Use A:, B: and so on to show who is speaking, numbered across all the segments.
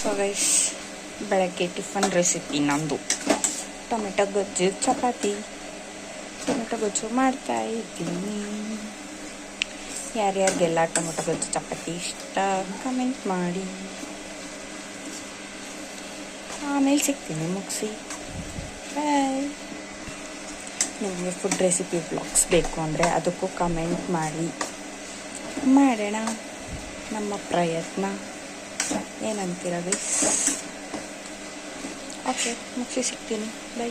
A: So guys, ಬೆಳಗ್ಗೆ tiffin recipe ನಮ್ಮದು tomato ಗೊಜ್ಜು ಚಪಾತಿ. ಟೊಮೆಟೊ ಗೊಜ್ಜು ಮಾಡ್ತಾ ಇದ್ದೀನಿ. ಯಾರ್ಯಾರಿಗೆಲ್ಲ ಟೊಮೆಟೊ ಗೊಜ್ಜು ಚಪಾತಿ ಇಷ್ಟ ಕಮೆಂಟ್ ಮಾಡಿ. ಆಮೇಲೆ ಸಿಗ್ತೀನಿ ಮುಗಿಸಿ. ಬಾಯ್. ನಿಮಗೆ ಫುಡ್ ರೆಸಿಪಿ ಬ್ಲಾಗ್ಸ್ ಬೇಕು ಅಂದರೆ ಅದಕ್ಕೂ ಕಮೆಂಟ್ ಮಾಡಿ, ಮಾಡೋಣ ನಮ್ಮ ಪ್ರಯತ್ನ. ಏನಂತೀರ ಗೈಸ್? ಓಕೆ, ಮುಗಿಸಿ ಸಿಗ್ತೀನಿ. ಬೈ.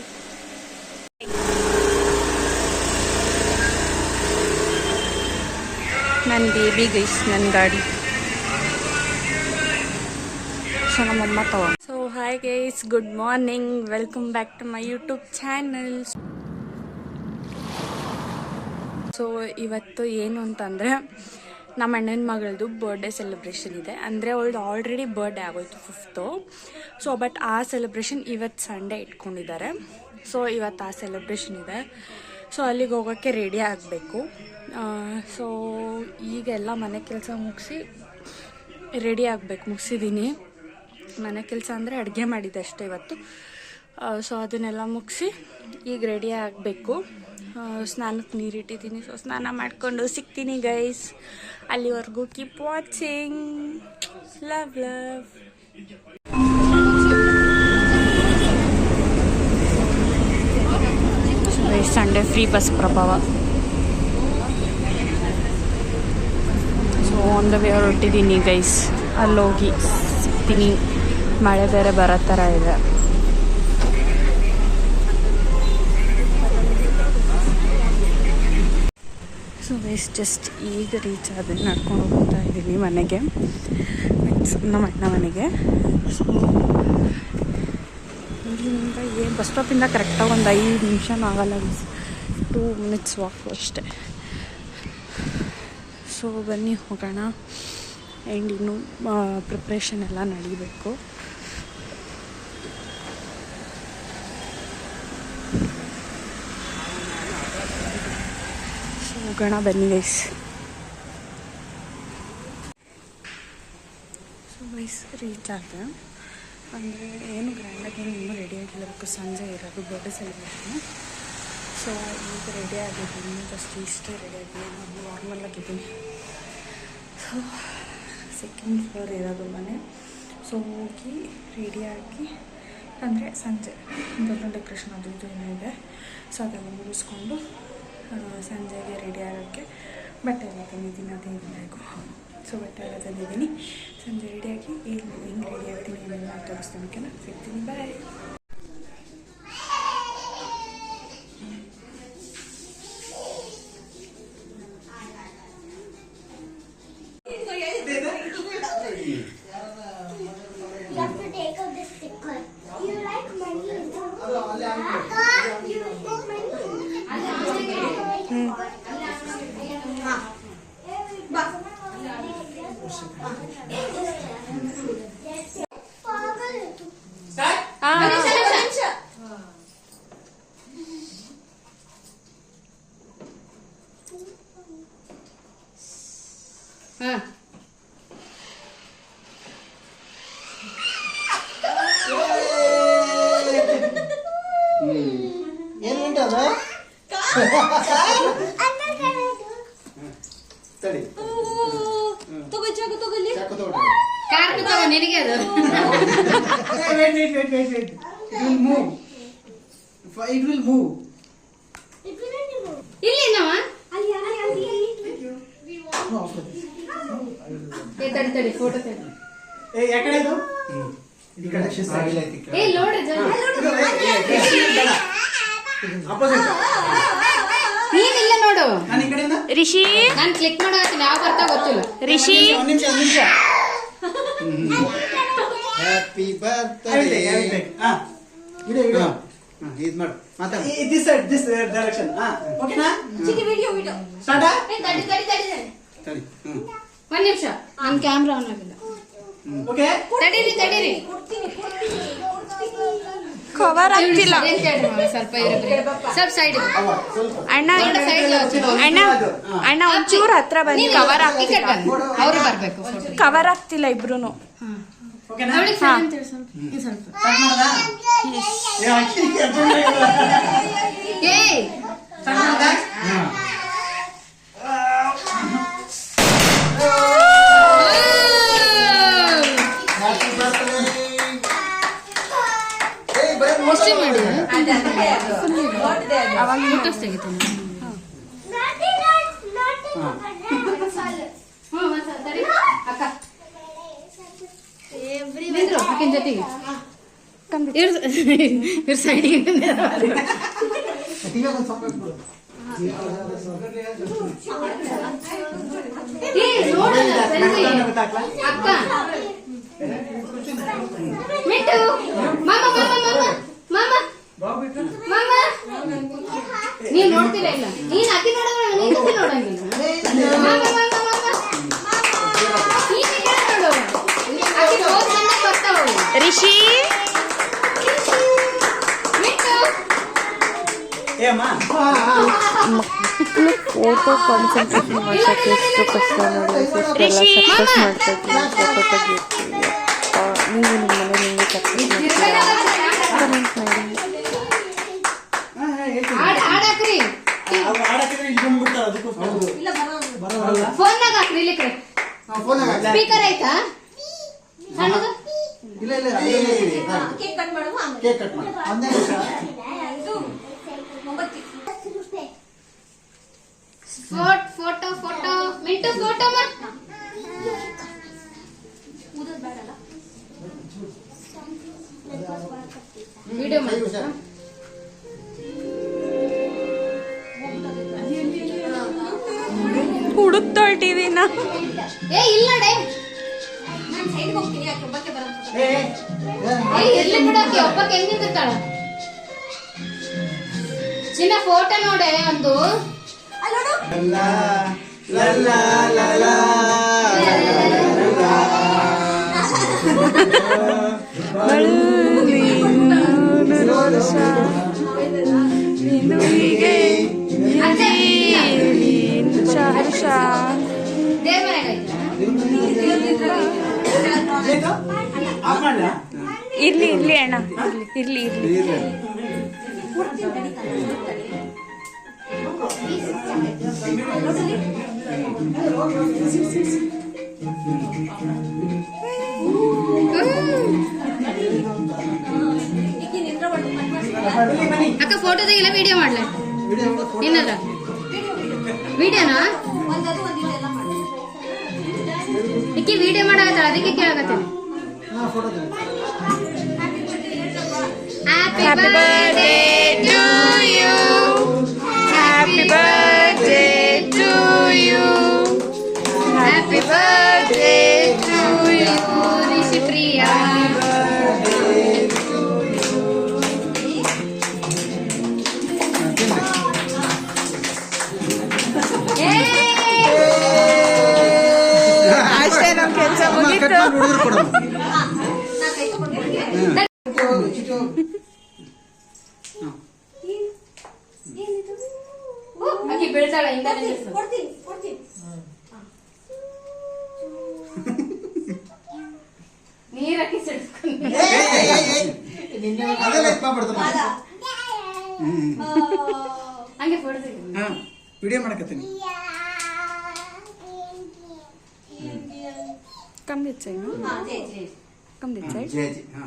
A: ನನ್ನ ಬೇಬಿ ಗೈಸ್, ನನ್ನ ಗಾಡಿ. ಸೊ ನಮ್ಮಮ್ಮ ತಗೊಂಡು. So hi guys, good morning, welcome back to my YouTube channel. So ಇವತ್ತು ಏನು ಅಂತಂದರೆ, ನಮ್ಮ ಅಣ್ಣನ ಮಗಳದು ಬರ್ಡೇ ಸೆಲೆಬ್ರೇಷನ್ ಇದೆ. ಅಂದರೆ ಅವಳದು ಆಲ್ರೆಡಿ ಬರ್ಡೇ ಆಗೋಯ್ತು 5th. ಸೊ ಬಟ್ ಆ ಸೆಲೆಬ್ರೇಷನ್ ಇವತ್ತು ಸಂಡೇ ಇಟ್ಕೊಂಡಿದ್ದಾರೆ. ಸೊ ಇವತ್ತು ಆ ಸೆಲೆಬ್ರೇಷನ್ ಇದೆ. ಸೊ ಅಲ್ಲಿಗೆ ಹೋಗೋಕ್ಕೆ ರೆಡಿ ಆಗಬೇಕು. ಸೊ ಈಗೆಲ್ಲ ಮನೆ ಕೆಲಸ ಮುಗಿಸಿ ರೆಡಿ ಆಗಬೇಕು. ಮುಗಿಸಿದ್ದೀನಿ ಮನೆ ಕೆಲಸ ಅಂದರೆ ಅಡುಗೆ ಮಾಡಿದ್ದೆ ಅಷ್ಟೇ ಇವತ್ತು. ಸೊ ಅದನ್ನೆಲ್ಲ ಮುಗಿಸಿ ಈಗ ರೆಡಿ ಆಗಬೇಕು. ಸ್ನಾನಕ್ಕೆ ನೀರಿಟ್ಟಿದ್ದೀನಿ. ಸೊ ಸ್ನಾನ ಮಾಡಿಕೊಂಡು ಸಿಗ್ತೀನಿ ಗೈಸ್. ಅಲ್ಲಿವರೆಗೂ keep watching. Love love. Sunday free bus ಪ್ರಭಾವ. ಸೊ ಆನ್ ದ ವೇ ಹೊರಟಿದ್ದೀನಿ ಗೈಸ್. ಅಲ್ಲೋಗಿ ಸಿಗ್ತೀನಿ. ಮಳೆ ಬೇರೆ ಬರೋ ಥರ ಇದೆ. ಸೊ ಗೈಸ್, ಜಸ್ಟ್ ಈಗ ರೀಚ್ ಆದ ನಡ್ಕೊಂಡು ಹೋಗ್ತಾ ಇದ್ದೀನಿ ಮನೆಗೆ, ಮೀನ್ಸ್ ನಮ್ಮ ಅಣ್ಣ ಮನೆಗೆ. ಸೊ ಇಲ್ಲಿಂದ ಬಸ್ ಸ್ಟಾಪಿಂದ ಕರೆಕ್ಟಾಗಿ ಒಂದು 5 ನಿಮಿಷನೂ ಆಗಲ್ಲ, 2 ಮಿನಿಟ್ಸ್ ವಾಕು ಅಷ್ಟೆ. ಸೊ ಬನ್ನಿ ಹೋಗೋಣ. ಆ್ಯಂಡ್ ಇನ್ನೂ ಪ್ರಿಪ್ರೇಷನ್ ಎಲ್ಲ ನಡೀಬೇಕು. ಹೋಗೋಣ ಬನ್ನಿ ಗೈಸ್. ಸೊ ಗೈಸ್ ರೀಚ್ ಆದ. ಅಂದರೆ ಏನು ಗ್ರ್ಯಾಂಡಾಗಿ ಇನ್ನೂ ರೆಡಿ ಆಗಿರಬೇಕು. ಸಂಜೆ ಇರೋದು ಬರ್ಡೇ ಸೆಲೆಬ್ರೇಷನು. ಸೊ ಈಗ ರೆಡಿ ಆಗಿದ್ದೀನಿ. ಜಸ್ಟ್ ಇಷ್ಟೇ ರೆಡಿ ಆಗಿದ್ದೀನಿ. ನಾನು ನಾರ್ಮಲ್ ಆಗಿದ್ದೀನಿ. ಸೊ 2nd ಫ್ಲೋರ್ ಇರೋದು ಮನೆ. ಸೊ ಹೋಗಿ ರೆಡಿಯಾಗಿ, ಅಂದರೆ ಸಂಜೆ ಬೆಲೂನ್ ಡೆಕೋರೇಷನ್ ಅದು ಇದು ಏನೋ ಇದೆ. ಸೊ ಅದೆಲ್ಲ ಮುಗಿಸ್ಕೊಂಡು ಸಂಜೆಗೆ ರೆಡಿ ಆಗೋಕ್ಕೆ ಬಟ್ಟೆ ಎಲ್ಲ ತಂದಿದ್ದೀನಿ. ಅದೇ ಬೇಕು. ಸೊ ಬಟ್ಟೆ ಎಲ್ಲ ತಂದಿದ್ದೀನಿ. ಸಂಜೆ ರೆಡಿಯಾಗಿ ಹಿಂಗೆ ರೆಡಿ ಆಗ್ತೀನಿ, ಏನೆಲ್ಲ ತೋರಿಸ್ತೀನಿ. ಸಿಗ್ತೀನಿ. ಬಾಯ್.
B: It will move.
C: ಇಲ್ಲಿ ನಾವ ತಡಿ ಫೋಟೋ ತೆಗಿ.
B: ಯಾಕಡೆ ಇದು ಈ ಕಡೆ
C: ನೋಡ್ರಿ ನೀನಿಲ್ಲ ನೋಡು.
B: ನಾನು ಈ ಕಡೆಯಿಂದ
A: ರಿಷಿ,
C: ನಾನು ಕ್ಲಿಕ್ ಮಾಡಾತೀನಿ. ಯಾವ ಬರ್ತಾ ಗೊತ್ತಿಲ್ಲ.
A: ರಿಷಿ,
B: ಒಂದು ನಿಮಿಷ. Happy birthday. ವಿಡಿಯೋ ಇದು ಮಾಡು, ಮಾತಾಡು. This direction. ಓಕೆನಾ?
C: Video
B: start.
C: ತಡಿ. ಒಂದು ನಿಮಿಷ, ನನ್ನ ಕ್ಯಾಮ್ರಾ ಆನ್ ಆಗಿಲ್ಲ.
B: ಓಕೆ,
C: ತಡೀರಿ.
A: ಕವರ್ ಆಗ್ತಿಲ್ಲ.
C: ಸ್ವಲ್ಪ ಸೈಡ್
A: ಅಣ್ಣ ಒಂಚೂರು ಹತ್ರ ಬನ್ನಿ. ಕವರ್ ಆಗ್ತಿಲ್ಲ.
C: ಅವರು ಬರ್ಬೇಕು.
A: ಕವರ್ ಆಗ್ತಿಲ್ಲ ಇಬ್ರು.
B: ಓಕೆನಾ
C: ಅವಳಿಗೆ ಸರಿ ಅಂತ ಹೇಳಿ ಸ್ವಲ್ಪ ಇದು ಸ್ವಲ್ಪ
B: ಸ್ಟಾರ್ಟ್ ಮಾಡೋದಾ ಏ ಅಕ್ಕಿ ಅರ್ಜೆಂಟ್
C: ಏಯ್
B: ಸ್ಟಾರ್ಟ್ ಮಾಡೋದಾ ಹ್ಯಾಪಿ ಬರ್ತ್ಡೇ ಏ ಬೈ
C: ಎಷ್ಟು ಮಾಡಿ
A: ಅವಾಗ
C: ಫೋಟೋಸ್ ತೆಗಿತಾನೆ ಸರಿ ಅಕ್ಕ ನಿಂದ್ರು ಅಕ್ಕನ ಜೊತೆಗೆ ಇವ್ರ ಸೈಡಿಗೆ
B: ಟಿವಿ ಒಂದು ಸಾಂಗ್ ಹಾಕ್ಬಿಡು
C: ಅಕ್ಕ ಮಿಟ್ಟು ಮಾಮ ಮಾಮ ಮಾಮ ಮಾಮ ಮಾಮ ನೀನ್ ನೋಡ್ತೀರಾ ಇಲ್ಲ ನೀನ್ ಅಕ್ಕಿ ನೋಡೋಣ ನೀನ್ ಅಕ್ಕಿ ನೋಡಂಗಿಲ್ಲ ಮಾಮ ಮಾಮ ಮಾಮ ನೀನ್ ನೋಡು ಅಕ್ಕಿ ಹೋಗ್ ನನ್ನ ಬರ್ತಾವ
A: ರಿಷಿ
C: ಮಿಟ್ಟು
B: ಏ ಅಮ್ಮ
D: ಮಕ್ಕಳು ಫೋಟೋ ಕಾನ್ಸಂಟ್ರೇಷನ್ ಮಾಡ್ಸೋಕ್ಕೆ ಎಷ್ಟು ಕಷ್ಟ ನೋಡಿ ಎಷ್ಟೆಲ್ಲ ಸಕ್ಸಸ್ ಮಾಡ್ತಾ ಇದ್ದೀನಿ ಫೋಟೋ ತೆಗಿರ್ತೀವಿ ನೀವು ನಿಮ್ಮ ಮನೆ ನಿಮಗೆ ಸಕ್ಸಸ್ ಮಾಡ್ತೀರಾ ಕಮೆಂಟ್ ಮಾಡಿ
C: ಹಾಡಾಕ್ರಿ
B: ಅವ್ರು ಆಡಕ್ಕಿದ್ರೆ ಇಲ್ಲಿ ಬಂದ್ಬಿಡ್ತಾರೆ ಅದಕ್ಕೋಸ್ಕರ ಬರೋಲ್ಲ
C: ಫೋನ್ನಾಗ ಹಾಕ್ರಿ ಇಲ್ಲಿಕ್ರೆ
B: ಫೋನ್
C: ಸ್ಪೀಕರ್ ಆಯ್ತಾ ಸಣ್ಣದು
B: ಇಲ್ಲ ಇಲ್ಲ ಕೇಕ್ ಕಟ್ ಮಾಡಿ ಒಂದೇ ನಿಮಿಷ
C: photo photo mint photo video ಮಾಡಿ
A: ಹುಡುಕ್ತಾಳ ಟಿವಿನ
C: ಏ ಇಲ್ಲ ಡೇ
B: ಏ
C: ಎಲ್ಲಿ ಬಿಡಕ್ಕೆ ಒಬ್ಬಕ್ಕೆ ಹೆಂಗ್ ನಿಂತಿರ್ತಾಳ ಚಿನ್ನ ಫೋಟೋ ನೋಡೆ ಒಂದು
B: ಲಾ ಲಾ ಲಾ ಲಾ
A: ಹರ್ಷ
C: ದೇವ್ರ ಮನೆಗೆ
B: ಆಫ್ ಮಾಡ್ಲಾ
A: ಇರ್ಲಿ ಇರ್ಲಿ ಅಣ್ಣ ಇರ್ಲಿ ಇರ್ಲಿ
C: ಅಕ್ಕ ಫೋಟೋ ತೆಗಿಲ್ಲ ವಿಡಿಯೋ ಮಾಡ್ಲೆ ಏನಲ್ಲ ವಿಡಿಯೋನಾ ಇಕ್ಕಿ ವಿಡಿಯೋ ಮಾಡಾಕತ್ತಾಳ ಅದಕ್ಕೆ ಕೇಳಾಕತ್ತೇನೆ
B: photo
C: happy
A: Happy birthday to you. Happy birthday to you. Happy birthday to you.
C: Rishi Priya
A: ಅಷ್ಟೇ ನಮ್ಮ ಕೆಲಸ ಮುಗೀತು.
C: ಆಕಿ ಬೀಳ್ತಾಳ ಹಿಂಗ ನೀರ್ ಹಾಕಿ ಸಿಡ್ಸ್ಕೊಂಡು ಹಂಗೆ ಫೋಟೋ ತೆಗಿ
B: ವಿಡಿಯೋ ಮಾಡಕತ್ತೀನಿ
A: Come this side, no? Come this side.
B: Jaya ji ಹಾ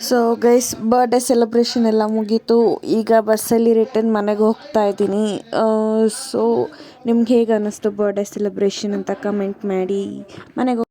D: ಸೊ ಗೈಸ್ ಬರ್ಡೇ ಸೆಲೆಬ್ರೇಷನ್ ಎಲ್ಲ ಮುಗೀತು. ಈಗ ಬಸ್ಸಲ್ಲಿ ರಿಟರ್ನ್ ಮನೆಗೆ ಹೋಗ್ತಾ ಇದ್ದೀನಿ. ಸೊ ನಿಮ್ಗೆ ಹೇಗೆ ಅನ್ನಿಸ್ತು ಬರ್ಡೇ ಸೆಲೆಬ್ರೇಷನ್ ಅಂತ ಕಮೆಂಟ್ ಮಾಡಿ. ಮನೆಗೆ